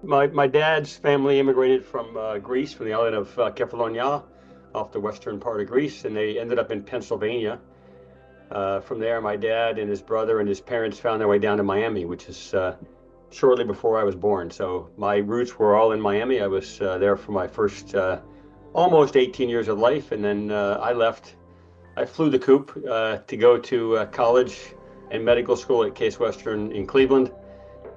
My dad's family immigrated from Greece, from the island of Kefalonia, off the western part of Greece, and they ended up in Pennsylvania. From there, my dad and his brother and his parents found their way down to Miami, which is shortly before I was born. So my roots were all in Miami. I was there for my first almost 18 years of life, and then I left. I flew the coop to go to college and medical school at Case Western in Cleveland.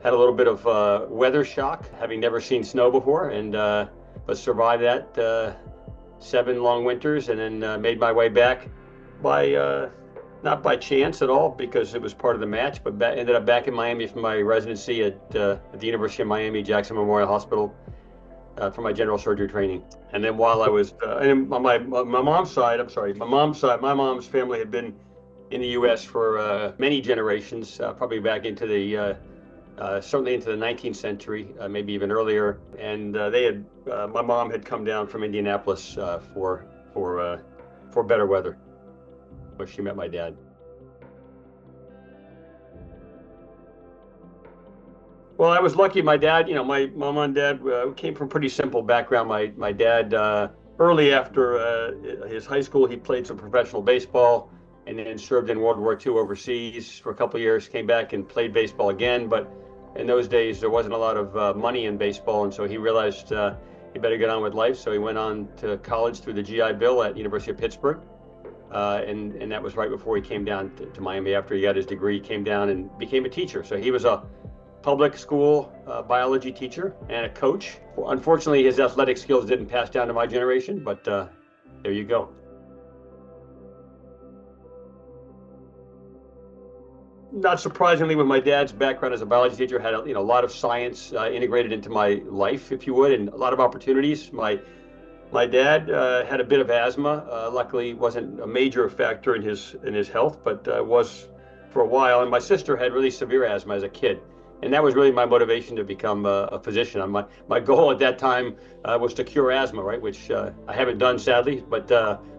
Had a little bit of weather shock, having never seen snow before, and but survived that 7 long winters, and then made my way back by not by chance at all, because it was part of the match, but ended up back in Miami for my residency at the University of Miami Jackson Memorial Hospital for my general surgery training. And then while I was, and my mom's side, my mom's family had been in the U.S. for many generations, probably back into the certainly into the 19th century, maybe even earlier. And my mom had come down from Indianapolis for better weather, where she met my dad. Well, I was lucky. My dad, my mom and dad came from pretty simple background. My dad, early after his high school, he played some professional baseball and then served in World War II overseas for a couple of years, came back and played baseball again. But in those days, there wasn't a lot of money in baseball, and so he realized he better get on with life. So he went on to college through the GI Bill at University of Pittsburgh. And that was right before he came down to Miami. After he got his degree, he came down and became a teacher. So he was a public school biology teacher and a coach. Well, unfortunately, his athletic skills didn't pass down to my generation, but there you go. Not surprisingly, with my dad's background as a biology teacher, had a lot of science integrated into my life, if you would, and a lot of opportunities. My dad had a bit of asthma. Luckily, wasn't a major factor in his health, but was for a while. And my sister had really severe asthma as a kid, and that was really my motivation to become a physician. My goal at that time was to cure asthma, right? Which I haven't done, sadly. But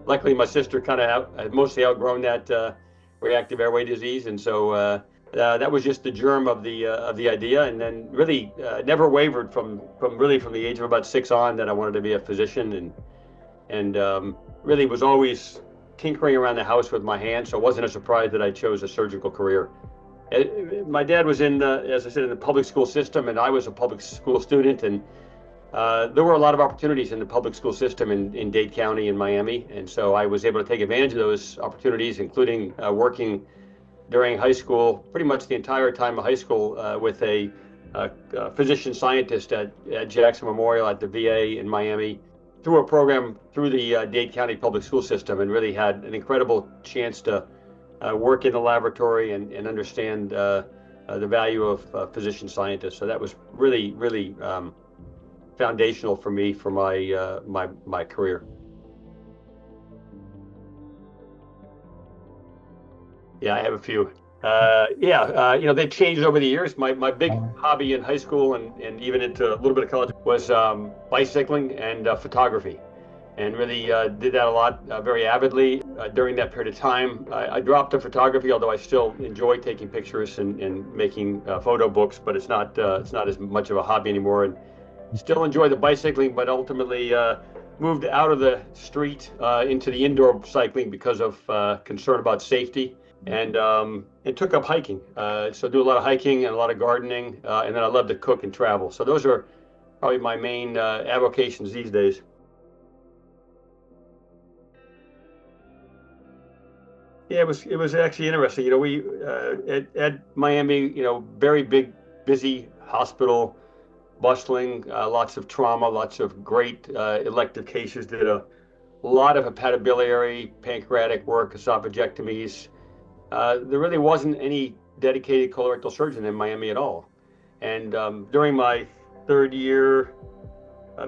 luckily, my sister kind of had mostly outgrown that reactive airway disease, and so that was just the germ of the idea, and then really never wavered from the age of about 6 on that I wanted to be a physician, and really was always tinkering around the house with my hands. So it wasn't a surprise that I chose a surgical career. My dad was as I said, in the public school system, and I was a public school student, and there were a lot of opportunities in the public school system in Dade County in Miami, and so I was able to take advantage of those opportunities, including working during high school, pretty much the entire time of high school, with a physician scientist at Jackson Memorial at the VA in Miami, through a program through the Dade County public school system, and really had an incredible chance to work in the laboratory and understand the value of physician scientists. So that was really, really foundational for me for my career. Yeah, I have a few. They've changed over the years. My big hobby in high school and even into a little bit of college was bicycling and photography, and really did that a lot, very avidly. During that period of time, I dropped the photography, although I still enjoy taking pictures and making photo books, but it's not as much of a hobby anymore. And still enjoy the bicycling, but ultimately moved out of the street into the indoor cycling because of concern about safety, and took up hiking. So do a lot of hiking and a lot of gardening, and then I love to cook and travel. So those are probably my main avocations these days. Yeah, it was actually interesting. We at Miami, very big, busy hospital, bustling, lots of trauma, lots of great elective cases. Did a lot of hepatobiliary, pancreatic work, esophagectomies. There really wasn't any dedicated colorectal surgeon in Miami at all. And during my 3rd year,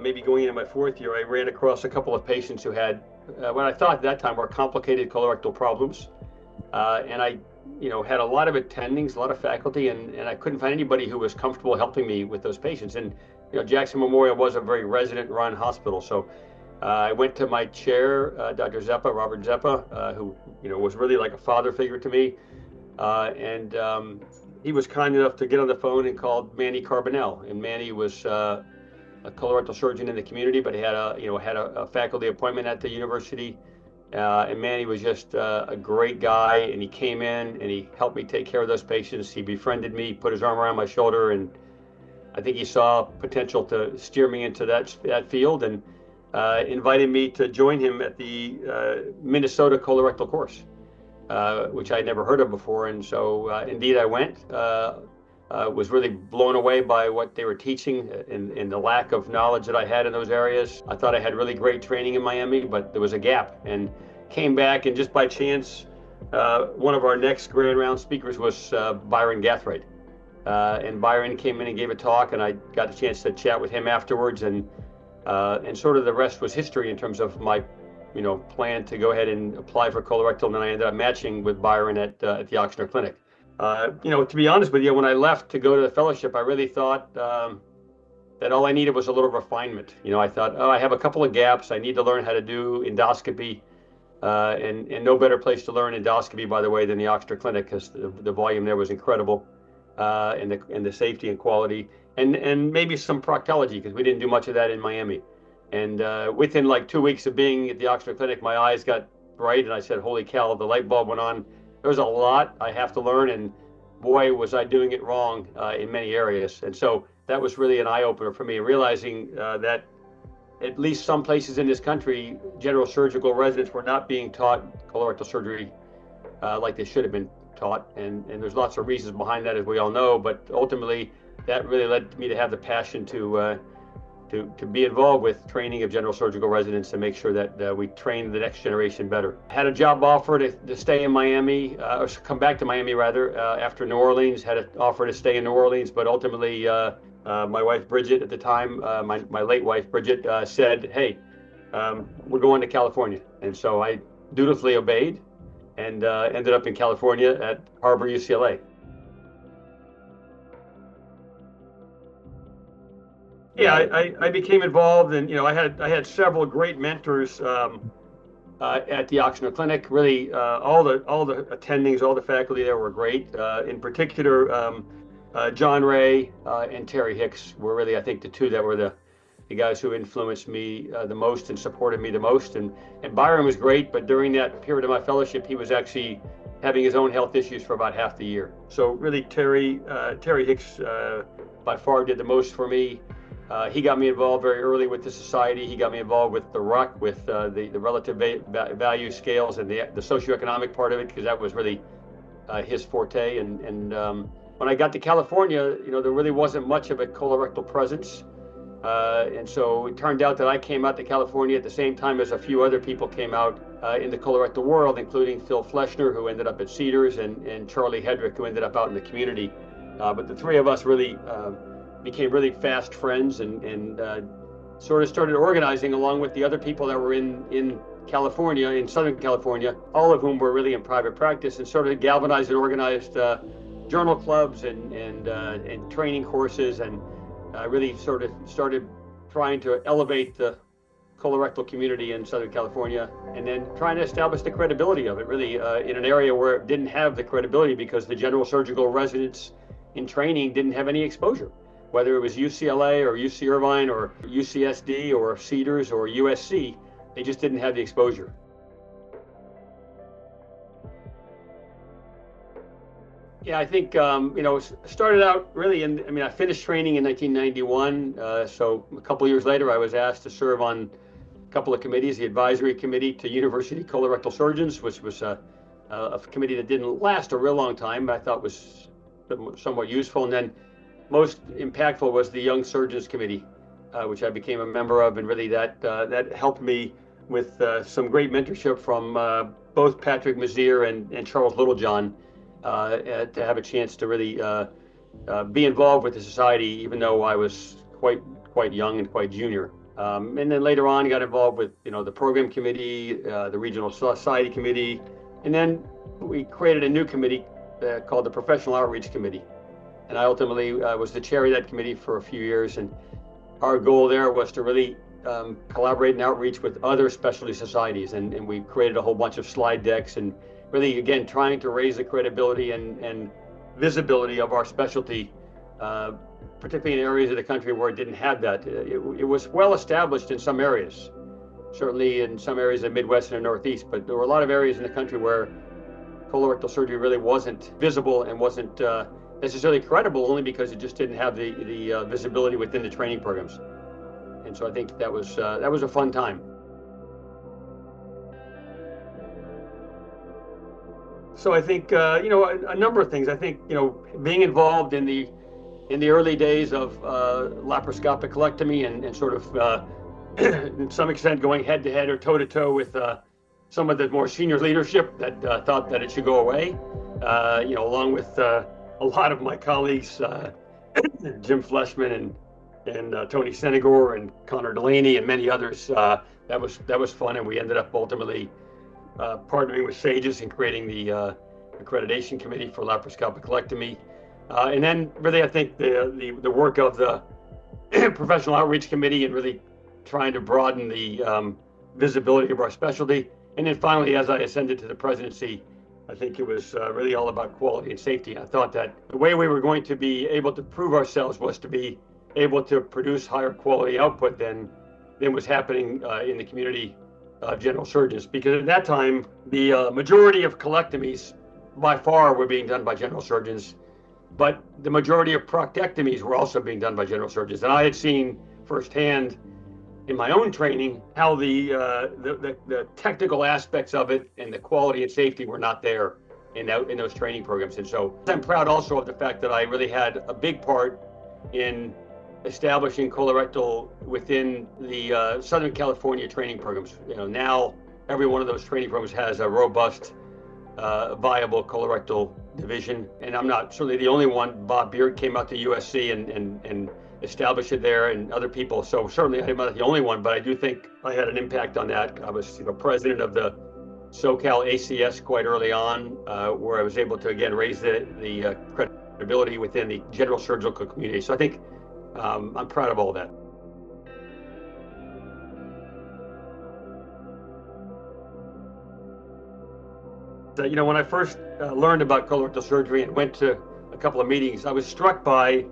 maybe going into my 4th year, I ran across a couple of patients who had what I thought at that time were complicated colorectal problems. And I had a lot of attendings, a lot of faculty, and I couldn't find anybody who was comfortable helping me with those patients. And Jackson Memorial was a very resident-run hospital, so I went to my chair, Dr. Zeppa, Robert Zeppa, who was really like a father figure to me, and he was kind enough to get on the phone and called Manny Carbonell. And Manny was a colorectal surgeon in the community, but he had a faculty appointment at the university. And Manny was just a great guy, and he came in and he helped me take care of those patients. He befriended me, put his arm around my shoulder, and I think he saw potential to steer me into that field, and invited me to join him at the Minnesota colorectal course, which I'd never heard of before. And so indeed I went. Was really blown away by what they were teaching and the lack of knowledge that I had in those areas. I thought I had really great training in Miami, but there was a gap, and came back, and just by chance, one of our next grand round speakers was Byron Gathright. And Byron came in and gave a talk, and I got a chance to chat with him afterwards, and sort of the rest was history in terms of my plan to go ahead and apply for colorectal, and then I ended up matching with Byron at the Ochsner Clinic. To be honest with you, when I left to go to the fellowship, I really thought that all I needed was a little refinement. I thought, oh, I have a couple of gaps. I need to learn how to do endoscopy, and no better place to learn endoscopy, by the way, than the Ochsner Clinic, because the volume there was incredible, and the safety and quality, and maybe some proctology, because we didn't do much of that in Miami. And within like 2 weeks of being at the Ochsner Clinic, my eyes got bright, and I said, holy cow, the light bulb went on. There's a lot I have to learn, and boy, was I doing it wrong in many areas. And so that was really an eye-opener for me, realizing that at least some places in this country, general surgical residents were not being taught colorectal surgery like they should have been taught. And there's lots of reasons behind that, as we all know, but ultimately that really led me to have the passion to be involved with training of general surgical residents, to make sure that we train the next generation better. I had a job offer to stay in Miami, or come back to Miami rather, after New Orleans. Had an offer to stay in New Orleans, but ultimately my wife Bridget at the time, my late wife Bridget, said, hey, we're going to California. And so I dutifully obeyed, and ended up in California at Harbor UCLA. Yeah, I became involved, and I had several great mentors at the Ochsner Clinic. Really, all the attendings, all the faculty there were great. In particular, John Ray and Terry Hicks were really, I think, the two that were the guys who influenced me the most and supported me the most. And Byron was great, but during that period of my fellowship, he was actually having his own health issues for about half the year. So really, Terry Hicks by far did the most for me. He got me involved very early with the society. He got me involved with the RUC, with the relative value scales, and the socioeconomic part of it, because that was really his forte. And when I got to California, there really wasn't much of a colorectal presence. And so it turned out that I came out to California at the same time as a few other people came out in the colorectal world, including Phil Fleshner, who ended up at Cedars, and Charlie Hedrick, who ended up out in the community. But the three of us really became really fast friends, and sort of started organizing along with the other people that were in California, in Southern California, all of whom were really in private practice, and sort of galvanized and organized journal clubs and training courses, and really sort of started trying to elevate the colorectal community in Southern California, and then trying to establish the credibility of it, really in an area where it didn't have the credibility, because the general surgical residents in training didn't have any exposure. Whether it was UCLA or UC Irvine or UCSD or Cedars or USC, they just didn't have the exposure. Yeah, I think, started out really I finished training in 1991. So a couple of years later, I was asked to serve on a couple of committees, the advisory committee to university colorectal surgeons, which was a committee that didn't last a real long time, but I thought was somewhat useful. And then most impactful was the Young Surgeons Committee, which I became a member of, and really that helped me with some great mentorship from both Patrick Mazier and Charles Littlejohn, to have a chance to really be involved with the society, even though I was quite young and quite junior. And then later on, I got involved with the program committee, the regional society committee, and then we created a new committee called the Professional Outreach Committee. And I ultimately was the chair of that committee for a few years, and our goal there was to really collaborate and outreach with other specialty societies, and we created a whole bunch of slide decks, and really, again, trying to raise the credibility and visibility of our specialty, particularly in areas of the country where it didn't have that. It was well established in some areas, certainly in some areas of the Midwest and the Northeast, but there were a lot of areas in the country where colorectal surgery really wasn't visible and wasn't necessarily credible, only because it just didn't have the visibility within the training programs. And so I think that was a fun time. So I think a number of things. I think being involved in the early days of laparoscopic colectomy and sort of to some extent going head to head or toe to toe with some of the more senior leadership that thought that it should go away. Along with a lot of my colleagues, Jim Fleshman and Tony Senegor and Connor Delaney and many others. That was fun, and we ended up ultimately partnering with SAGES and creating the accreditation committee for laparoscopic colectomy. And then really, I think the work of the professional outreach committee and really trying to broaden the visibility of our specialty. And then finally, as I ascended to the presidency, I think it was really all about quality and safety. I thought that the way we were going to be able to prove ourselves was to be able to produce higher quality output than was happening in the community of general surgeons. Because at that time, the majority of colectomies by far were being done by general surgeons, but the majority of proctectomies were also being done by general surgeons. And I had seen firsthand in my own training how the technical aspects of it and the quality and safety were not there in those training programs. And so I'm proud also of the fact that I really had a big part in establishing colorectal within the Southern California training programs. Now every one of those training programs has a robust, viable colorectal division, and I'm not certainly the only one. Bob Beard came out to USC and established it there, and other people. So certainly I'm not the only one, but I do think I had an impact on that. I was president of the SoCal ACS quite early on, where I was able to again raise the credibility within the general surgical community. So I think I'm proud of all that. When I first learned about colorectal surgery and went to a couple of meetings, I was struck by,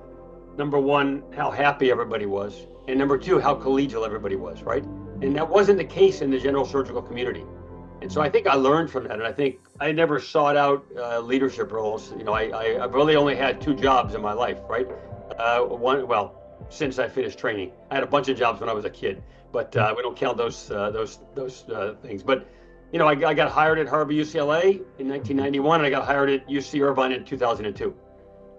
number one, how happy everybody was, and number two, how collegial everybody was, right? And that wasn't the case in the general surgical community. And so I think I learned from that, and I think I never sought out leadership roles. I've really only had two jobs in my life, right? Since I finished training. I had a bunch of jobs when I was a kid, but we don't count those things. But I got hired at Harvard UCLA in 1991, and I got hired at UC Irvine in 2002.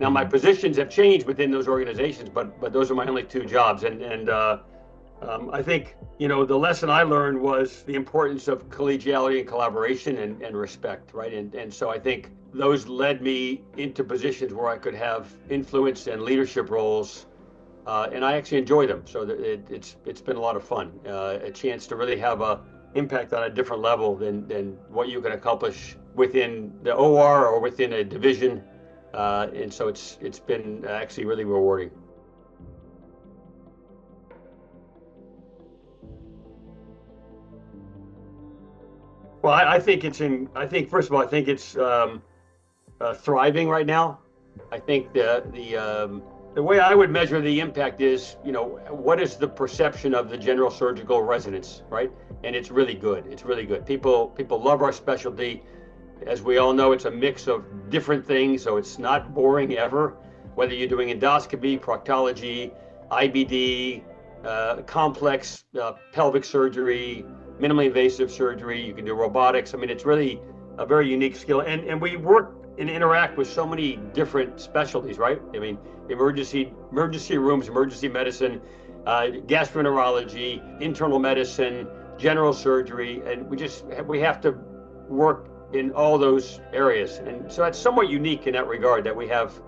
Now my positions have changed within those organizations, but those are my only two jobs. And I think the lesson I learned was the importance of collegiality and collaboration and respect, right? And so I think those led me into positions where I could have influence and leadership roles. And I actually enjoy them. So it's been a lot of fun, a chance to really have a impact on a different level than what you can accomplish within the OR or within a division. And so it's been actually really rewarding. Well, I think first of all, I think it's thriving right now. I think the way I would measure the impact is, what is the perception of the general surgical residents, right? And it's really good. It's really good. People love our specialty. As we all know, it's a mix of different things, so it's not boring ever. Whether you're doing endoscopy, proctology, IBD, complex pelvic surgery, minimally invasive surgery, you can do robotics. I mean, it's really a very unique skill. And we work and interact with so many different specialties, right? I mean, emergency rooms, emergency medicine, gastroenterology, internal medicine, general surgery, and we have to work in all those areas. And so that's somewhat unique in that regard, that we have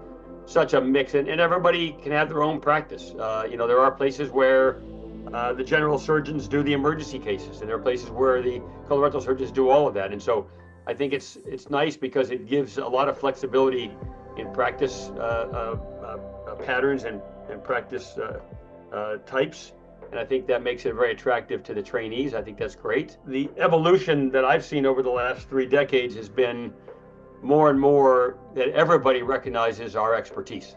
such a mix, and everybody can have their own practice. There are places where the general surgeons do the emergency cases, and there are places where the colorectal surgeons do all of that. And so I think it's nice because it gives a lot of flexibility in practice patterns and practice types. And I think that makes it very attractive to the trainees. I think that's great. The evolution that I've seen over the last 3 decades has been more and more that everybody recognizes our expertise,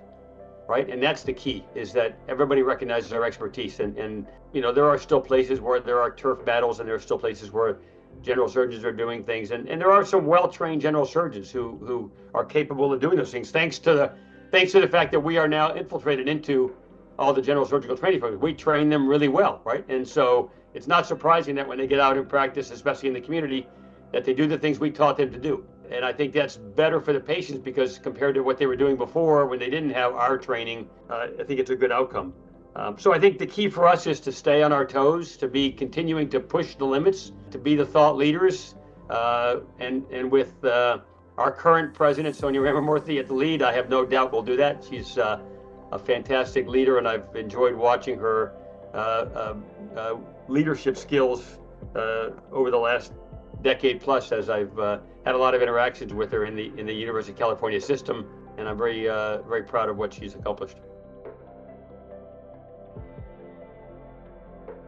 right? And that's the key, is that everybody recognizes our expertise. And there are still places where there are turf battles, and there are still places where general surgeons are doing things. And there are some well-trained general surgeons who are capable of doing those things, thanks to the fact that we are now infiltrated into all the general surgical training programs. We train them really well, right? And so it's not surprising that when they get out in practice, especially in the community, that they do the things we taught them to do. And I think that's better for the patients, because compared to what they were doing before when they didn't have our training, I think it's a good outcome. So I think the key for us is to stay on our toes, to be continuing to push the limits, to be the thought leaders. And with our current president, Sonia Ramamurthy, at the lead, I have no doubt we'll do that. She's a fantastic leader, and I've enjoyed watching her leadership skills over the last decade plus, as I've had a lot of interactions with her in the University of California system, and I'm very proud of what she's accomplished.